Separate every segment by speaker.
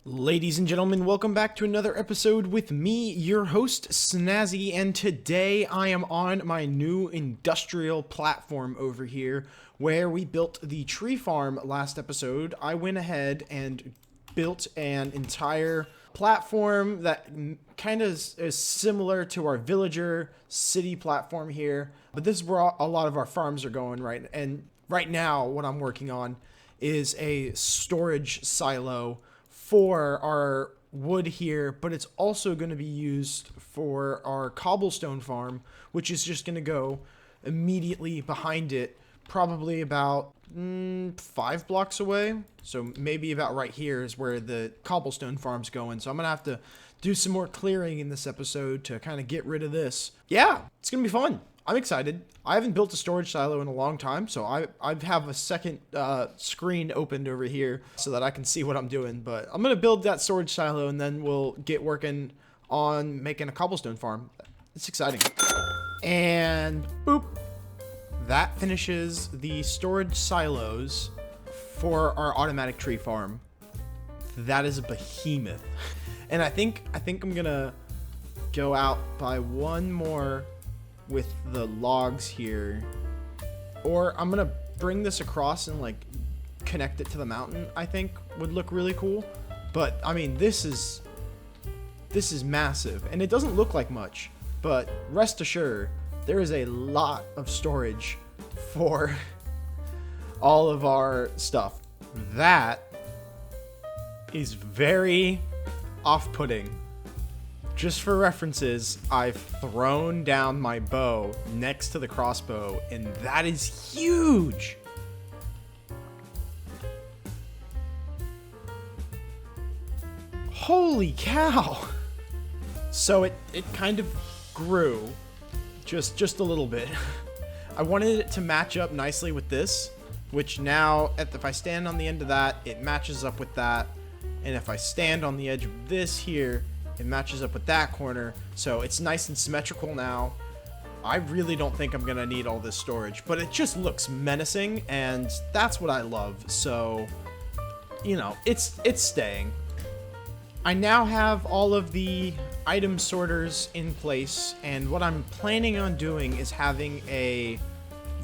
Speaker 1: Ladies and gentlemen, welcome back to another episode with me, your host, Snazzy, and today I am on my new industrial platform over here where we built the tree farm last episode. I went ahead and built an entire platform that kind of is similar to our villager city platform here, but this is where a lot of our farms are going, right? And right now, what I'm working on is a storage silo for our wood here, but it's also going to be used for our cobblestone farm, which is just going to go immediately behind it, probably about 5 blocks away. So maybe about right here is where the cobblestone farm's going. So I'm going to have to do some more clearing in this episode to kind of get rid of this. Yeah, it's going to be fun. I'm excited. I haven't built a storage silo in a long time, so I have a second screen opened over here so that I can see what I'm doing. But I'm going to build that storage silo, and then we'll get working on making a cobblestone farm. It's exciting. And boop. That finishes the storage silos for our automatic tree farm. That is a behemoth. And I think I'm going to go out by one more with the logs here, or I'm gonna bring this across and like connect it to the mountain. I think would look really cool. But I mean, this is massive, and it doesn't look like much, but rest assured there is a lot of storage for all of our stuff. That is very off-putting. Just for references, I've thrown down my bow next to the crossbow, and that is huge! Holy cow! So it kind of grew, just a little bit. I wanted it to match up nicely with this, which now, if I stand on the end of that, it matches up with that, and if I stand on the edge of this here, it matches up with that corner, so it's nice and symmetrical now. I really don't think I'm gonna need all this storage, but it just looks menacing, and that's what I love. So, you know, it's staying. I now have all of the item sorters in place, and what I'm planning on doing is having a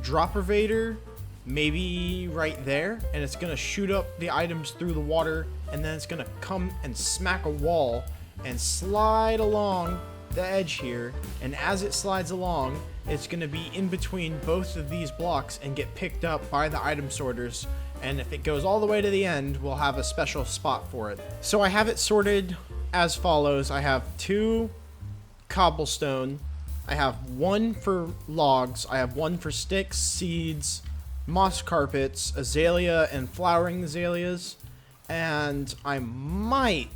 Speaker 1: droppervator maybe right there, and it's gonna shoot up the items through the water, and then it's gonna come and smack a wall and slide along the edge here, and as it slides along, it's going to be in between both of these blocks and get picked up by the item sorters, and if it goes all the way to the end, we'll have a special spot for it. So I have it sorted as follows. I have 2 cobblestone, I have 1 for logs, I have 1 for sticks, seeds, moss carpets, azalea, and flowering azaleas, and I might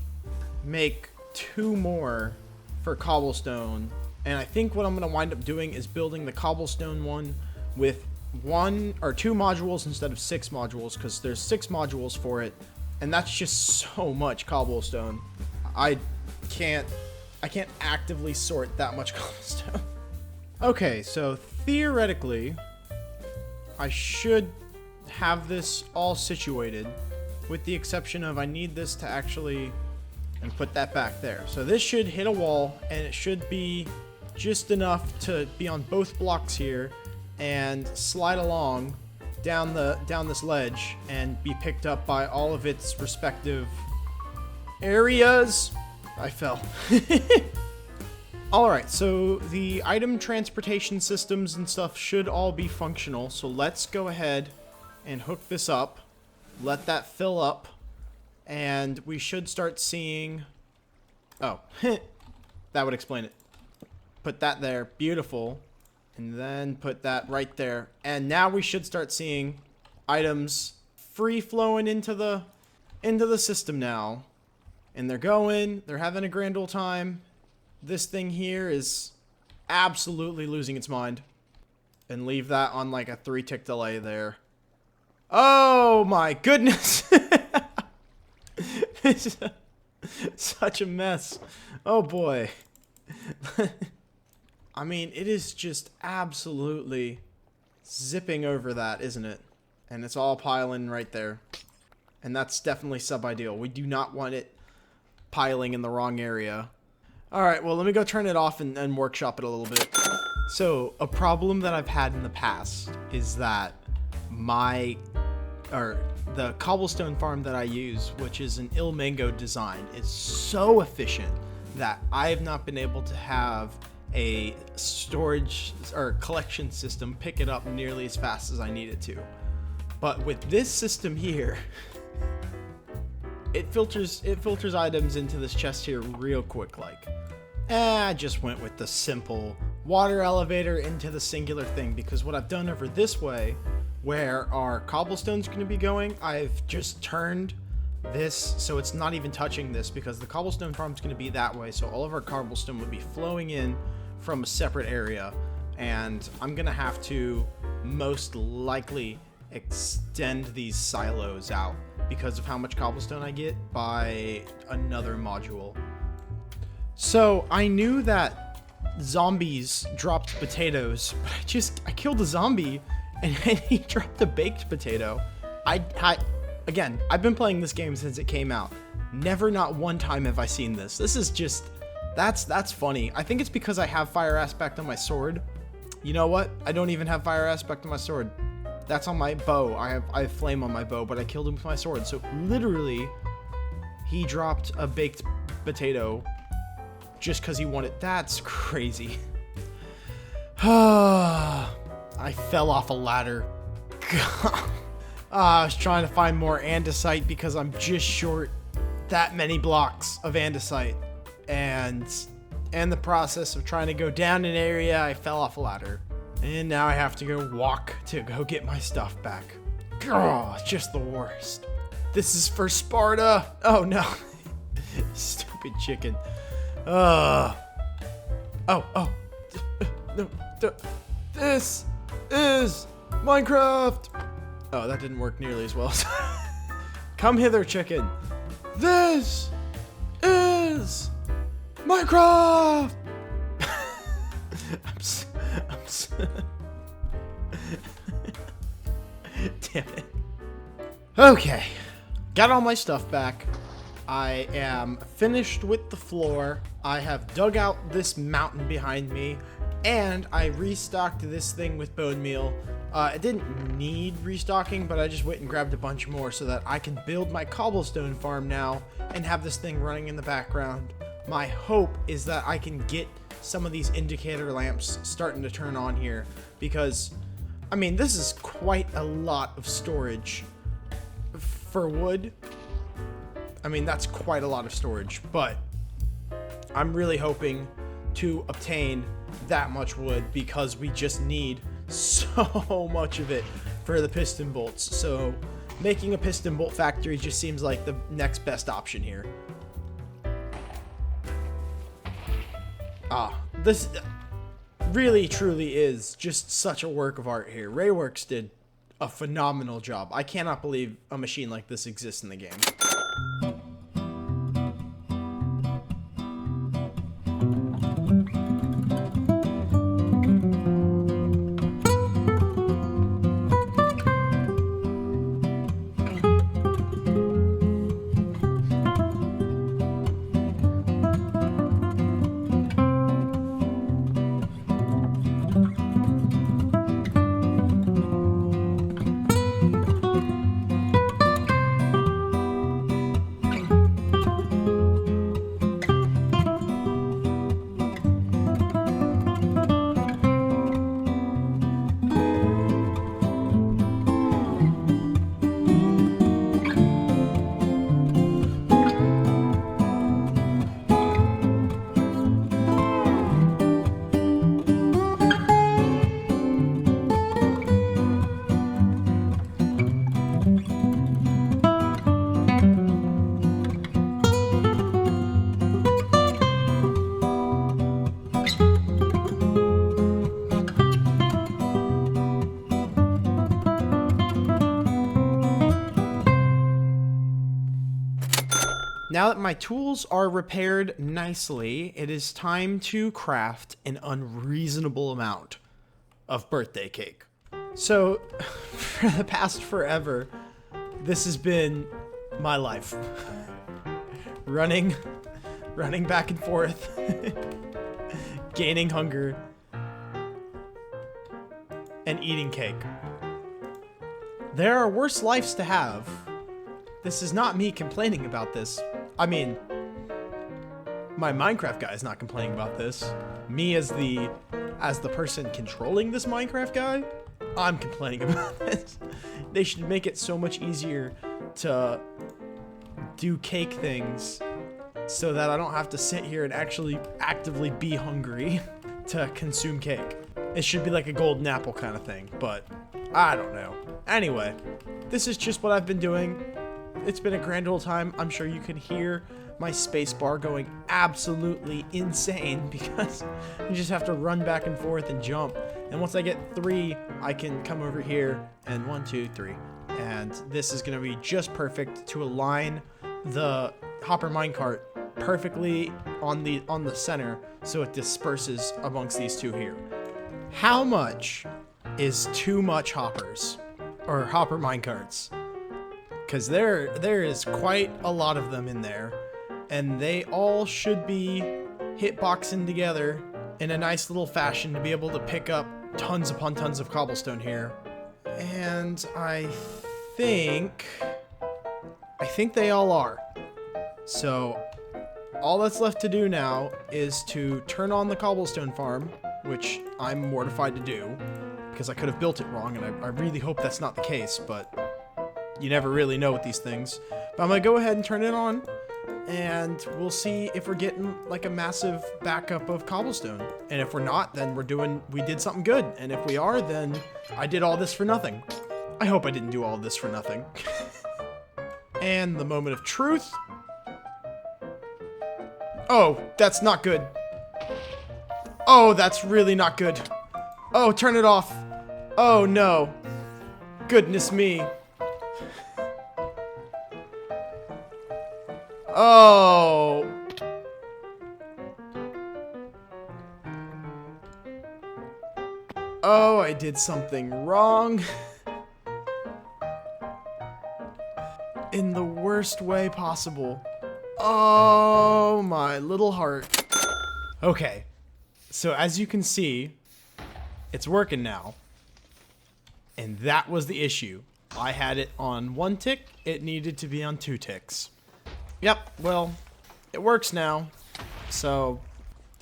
Speaker 1: make 2 more for cobblestone, and I think what I'm going to wind up doing is building the cobblestone one with 1 or 2 modules instead of 6 modules, because there's 6 modules for it, and that's just so much cobblestone. I can't actively sort that much cobblestone. Okay, so theoretically I should have this all situated, with the exception of I need this to actually and put that back there. So this should hit a wall, and it should be just enough to be on both blocks here and slide along down this ledge and be picked up by all of its respective areas. I fell. Alright, so the item transportation systems and stuff should all be functional, so let's go ahead and hook this up, let that fill up, and we should start seeing... Oh, that would explain it. Put that there. Beautiful. And then put that right there. And now we should start seeing items free-flowing into the system now. And they're going. They're having a grand old time. This thing here is absolutely losing its mind. And leave that on like a 3-tick delay there. Oh my goodness! It's such a mess. Oh boy. I mean, it is just absolutely zipping over that, isn't it? And it's all piling right there. And that's definitely sub-ideal. We do not want it piling in the wrong area. All right, well, let me go turn it off and workshop it a little bit. So a problem that I've had in the past is that the cobblestone farm that I use, which is an Il Mango design, is so efficient that I have not been able to have a storage or collection system pick it up nearly as fast as I need it to. But with this system here, it filters items into this chest here real quick. Like, I just went with the simple water elevator into the singular thing, because what I've done over this way, where our cobblestone's going to be going, I've just turned this so it's not even touching this, because the cobblestone farm's going to be that way, so all of our cobblestone would be flowing in from a separate area, and I'm going to have to most likely extend these silos out because of how much cobblestone I get by another module. So I knew that zombies dropped potatoes, but I killed a zombie and he dropped a baked potato. Again, I've been playing this game since it came out. Never, not one time have I seen this. This is just, that's funny. I think it's because I have fire aspect on my sword. You know what? I don't even have fire aspect on my sword. That's on my bow. I have flame on my bow, but I killed him with my sword. So literally, he dropped a baked potato just because he wanted. That's crazy. I fell off a ladder. I was trying to find more andesite because I'm just short that many blocks of andesite, and the process of trying to go down an area, I fell off a ladder, and now I have to go walk to go get my stuff back. Oh, it's just the worst. This is for Sparta. Oh no. Stupid chicken. No, this is Minecraft. Oh, that didn't work nearly as well. Come hither, chicken. This is Minecraft. Damn it. Okay, got all my stuff back. I am finished with the floor. I have dug out this mountain behind me, and I restocked this thing with bone meal. It didn't need restocking, but I just went and grabbed a bunch more so that I can build my cobblestone farm now and have this thing running in the background. My hope is that I can get some of these indicator lamps starting to turn on here, because, I mean, this is quite a lot of storage for wood. I mean, that's quite a lot of storage, but I'm really hoping to obtain that much wood because we just need so much of it for the piston bolts. So making a piston bolt factory just seems like the next best option here. This really truly is just such a work of art here. Rayworks did a phenomenal job. I cannot believe a machine like this exists in the game. Now that my tools are repaired nicely, it is time to craft an unreasonable amount of birthday cake. So, for the past forever, this has been my life. Running running back and forth, gaining hunger, and eating cake. There are worse lives to have. This is not me complaining about this. I mean, my Minecraft guy is not complaining about this. Me as the person controlling this Minecraft guy, I'm complaining about this. They should make it so much easier to do cake things so that I don't have to sit here and actually actively be hungry to consume cake. It should be like a golden apple kind of thing, but I don't know. Anyway, this is just what I've been doing. It's been a grand old time. I'm sure you can hear my space bar going absolutely insane because you just have to run back and forth and jump. And once I get 3, I can come over here and 1, 2, 3. And this is gonna be just perfect to align the hopper minecart perfectly on the center so it disperses amongst these two here. How much is too much hoppers or hopper minecarts? Because there is quite a lot of them in there, and they all should be hitboxing together in a nice little fashion to be able to pick up tons upon tons of cobblestone here. And I think they all are. So all that's left to do now is to turn on the cobblestone farm, which I'm mortified to do because I could have built it wrong, and I really hope that's not the case, but you never really know with these things. But I'm gonna go ahead and turn it on, and we'll see if we're getting like a massive backup of cobblestone. And if we're not, then we did something good. And if we are, then I did all this for nothing. I hope I didn't do all this for nothing. And the moment of truth. Oh, that's not good. Oh, that's really not good. Oh, turn it off. Oh no. Goodness me. Oh. Oh, I did something wrong. In the worst way possible. Oh, my little heart. Okay. So as you can see, it's working now. And that was the issue. I had it on 1 tick. It needed to be on 2 ticks. Yep, well, it works now. So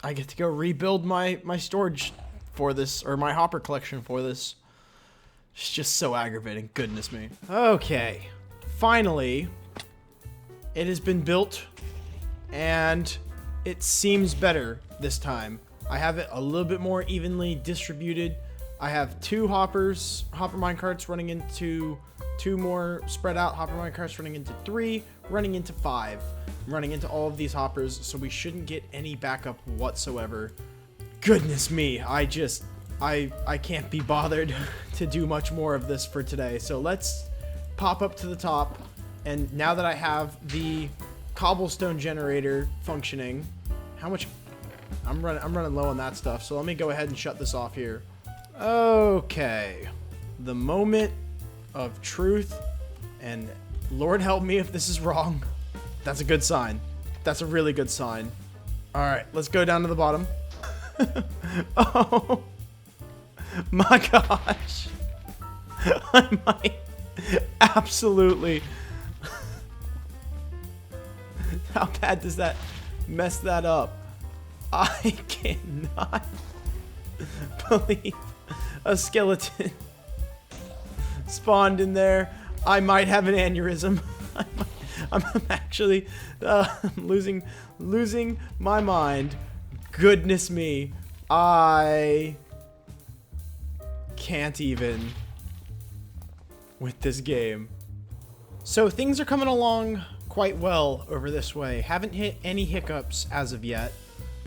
Speaker 1: I get to go rebuild my storage for this, or my hopper collection for this. It's just so aggravating, goodness me. Okay, finally, it has been built, and it seems better this time. I have it a little bit more evenly distributed. I have 2 hopper minecarts running into 2 more spread out hopper minecarts running into 3, running into 5, running into all of these hoppers, so we shouldn't get any backup whatsoever. Goodness me, I can't be bothered to do much more of this for today. So let's pop up to the top, and now that I have the cobblestone generator functioning, how much I'm running low on that stuff, so let me go ahead and shut this off here. Okay, the moment of truth, and Lord help me if this is wrong. That's a good sign. That's a really good sign. All right, let's go down to the bottom. Oh my gosh. I might absolutely. How bad does that mess that up? I cannot believe a skeleton spawned in there. I might have an aneurysm. I'm actually losing my mind. Goodness me. I can't even with this game. So things are coming along quite well over this way. Haven't hit any hiccups as of yet,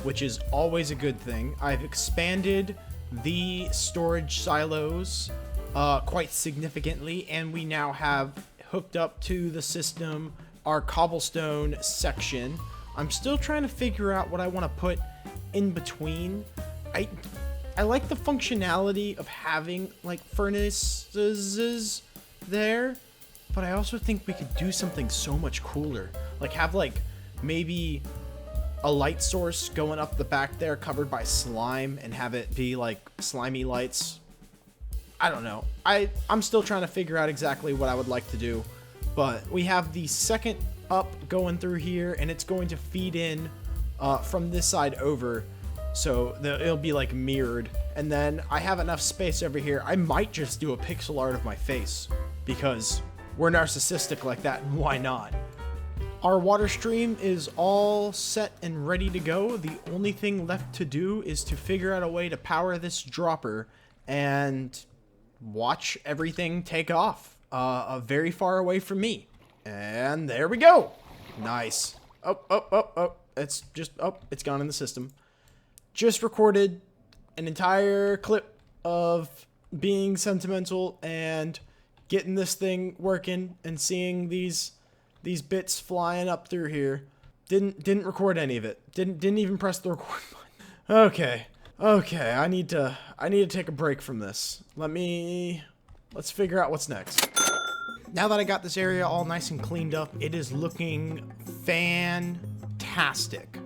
Speaker 1: which is always a good thing. I've expanded the storage silos quite significantly, and we now have hooked up to the system our cobblestone section. I'm still trying to figure out what I want to put in between. I like the functionality of having like furnaces there, but I also think we could do something so much cooler. Like have like maybe a light source going up the back there covered by slime and have it be like slimy lights. I don't know. I'm still trying to figure out exactly what I would like to do, but we have the second up going through here, and it's going to feed in from this side over, so it'll be like mirrored. And then I have enough space over here. I might just do a pixel art of my face because we're narcissistic like that, and why not? Our water stream is all set and ready to go. The only thing left to do is to figure out a way to power this dropper and watch everything take off very far away from me. And there we go. Nice. Oh, it's just, it's gone in the system. Just recorded an entire clip of being sentimental and getting this thing working and seeing these bits flying up through here. Didn't record any of it. Didn't even press the record button. Okay, I need to take a break from this. Let's figure out what's next. Now that I got this area all nice and cleaned up, it is looking fantastic.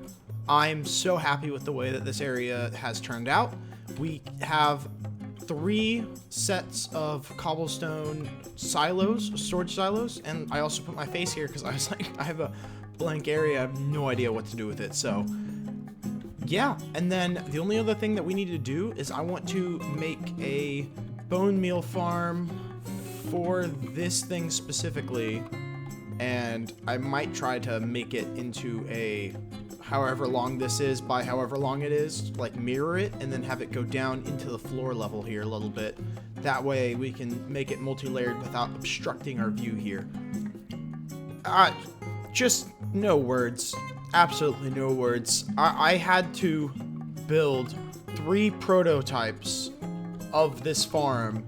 Speaker 1: I'm so happy with the way that this area has turned out. We have 3 sets of cobblestone silos, storage silos, and I also put my face here because I was like, I have a blank area, I have no idea what to do with it, so yeah. And then the only other thing that we need to do is I want to make a bone meal farm for this thing specifically, and I might try to make it into a however long this is by however long it is, like mirror it and then have it go down into the floor level here a little bit. That way we can make it multi-layered without obstructing our view here. Just no words. Absolutely no words. I had to build 3 prototypes of this farm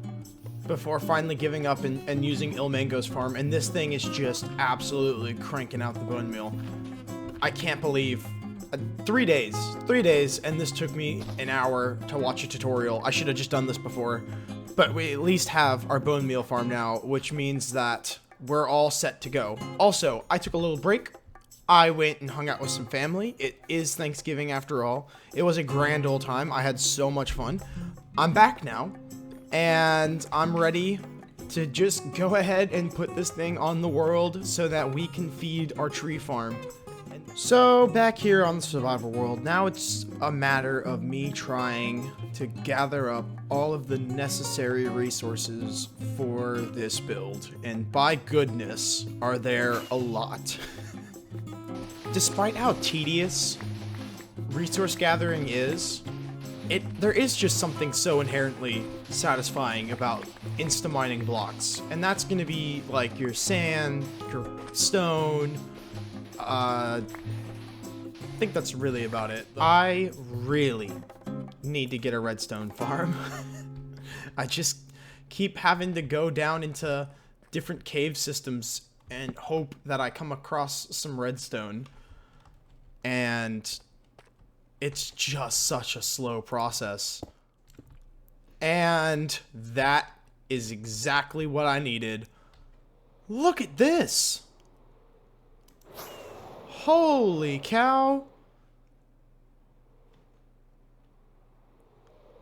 Speaker 1: before finally giving up and using Ilmango's farm, and this thing is just absolutely cranking out the bone meal. I can't believe 3 days, and this took me an hour to watch a tutorial. I should have just done this before, but we at least have our bone meal farm now, which means that we're all set to go. Also, I took a little break. I went and hung out with some family. It is Thanksgiving after all. It was a grand old time. I had so much fun. I'm back now, and I'm ready to just go ahead and put this thing on the world so that we can feed our tree farm. So back here on the survival world, now it's a matter of me trying to gather up all of the necessary resources for this build, and by goodness, are there a lot. Despite how tedious resource gathering is, there is just something so inherently satisfying about insta-mining blocks, and that's going to be like your sand, your stone. I think that's really about it. I really need to get a redstone farm. I just keep having to go down into different cave systems and hope that I come across some redstone. And it's just such a slow process. And that is exactly what I needed. Look at this! Holy cow!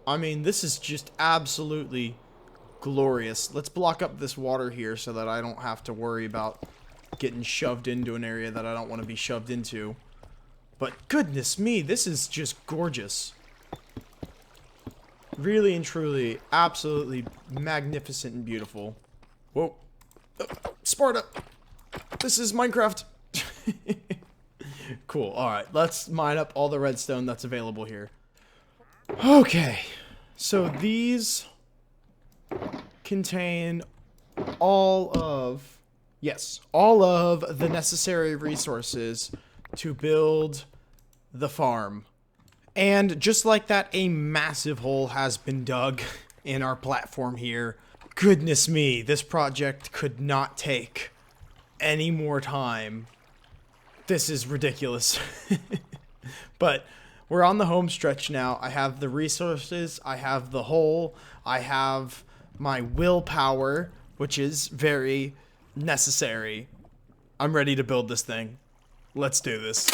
Speaker 1: I mean, this is just absolutely glorious. Let's block up this water here so that I don't have to worry about getting shoved into an area that I don't want to be shoved into. But goodness me, this is just gorgeous. Really and truly, absolutely magnificent and beautiful. Whoa. Sparta! This is Minecraft! Cool, alright. Let's mine up all the redstone that's available here. Okay. So these contain all of the necessary resources to build the farm. And just like that, a massive hole has been dug in our platform here. Goodness me, this project could not take any more time. This is ridiculous. But we're on the home stretch now. I have the resources, I have the hole, I have my willpower, which is very necessary. I'm ready to build this thing. Let's do this.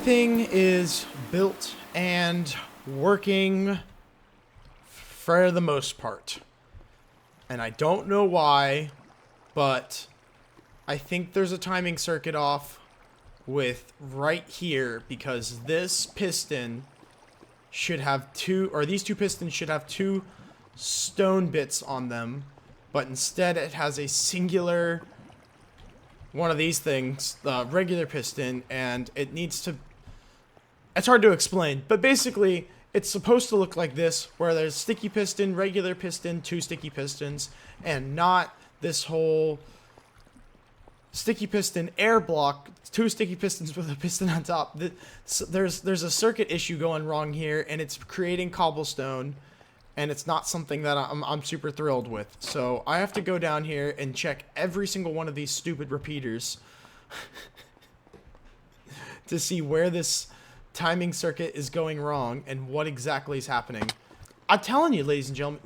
Speaker 1: everything is built and working for the most part. And I don't know why, but I think there's a timing circuit off with right here, because this piston should have two, or these two pistons should have two stone bits on them, but instead it has a singular one of these things, the regular piston, and it needs to, it's hard to explain, but basically it's supposed to look like this, where there's sticky piston, regular piston, two sticky pistons, and not this whole sticky piston air block, two sticky pistons with a piston on top. There's a circuit issue going wrong here, and it's creating cobblestone, and it's not something that I'm super thrilled with. So I have to go down here and check every single one of these stupid repeaters to see where this timing circuit is going wrong and what exactly is happening. I'm telling you, ladies and gentlemen,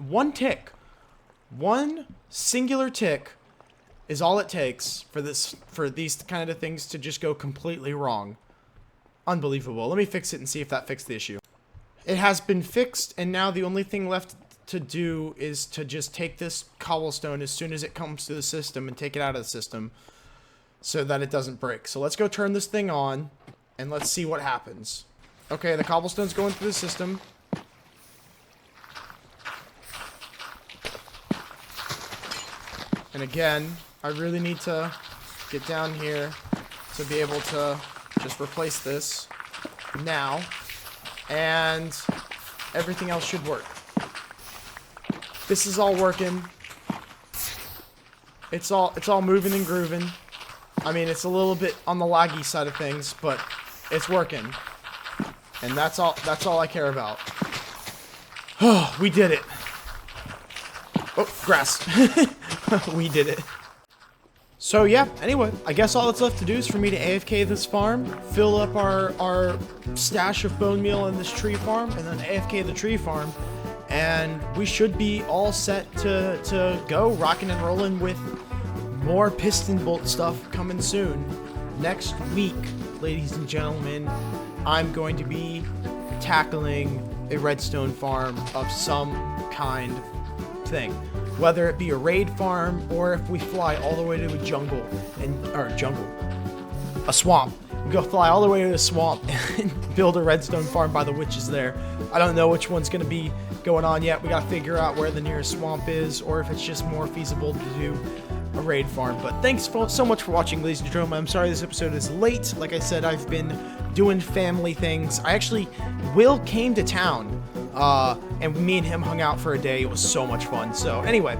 Speaker 1: one singular tick is all it takes for these kind of things to just go completely wrong. Unbelievable. Let me fix it and see if that fixed the issue. It has been fixed, and now the only thing left to do is to just take this cobblestone as soon as it comes to the system and take it out of the system so that it doesn't break. So let's go turn this thing on and let's see what happens. Okay, the cobblestone's going through the system. And again, I really need to get down here to be able to just replace this now, and everything else should work. This is all working. It's all moving and grooving. I mean, it's a little bit on the laggy side of things, but it's working. And that's all I care about. Oh, we did it. Oh, grass. We did it. So yeah, anyway, I guess all that's left to do is for me to AFK this farm, fill up our stash of bone meal in this tree farm, and then AFK the tree farm, and we should be all set to go rocking and rolling with more piston bolt stuff coming soon. Next week, ladies and gentlemen, I'm going to be tackling a redstone farm of some kind thing. Whether it be a raid farm, or if we fly all the way to a a swamp. We go fly all the way to the swamp and build a redstone farm by the witches there. I don't know which one's going to be going on yet. We got to figure out where the nearest swamp is, or if it's just more feasible to do a raid farm. But thanks so much for watching, ladies and gentlemen. I'm sorry this episode is late. Like I said, I've been doing family things. Will came to town, and me and him hung out for a day. It was so much fun. So anyway,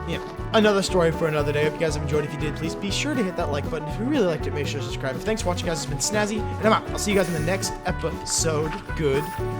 Speaker 1: yeah, another story for another day. Hope you guys have enjoyed. If you did, please be sure to hit that like button. If you really liked it, make sure to subscribe. Thanks for watching, guys. It's been Snazzy, and I'm out. I'll see you guys in the next episode. Goodbye.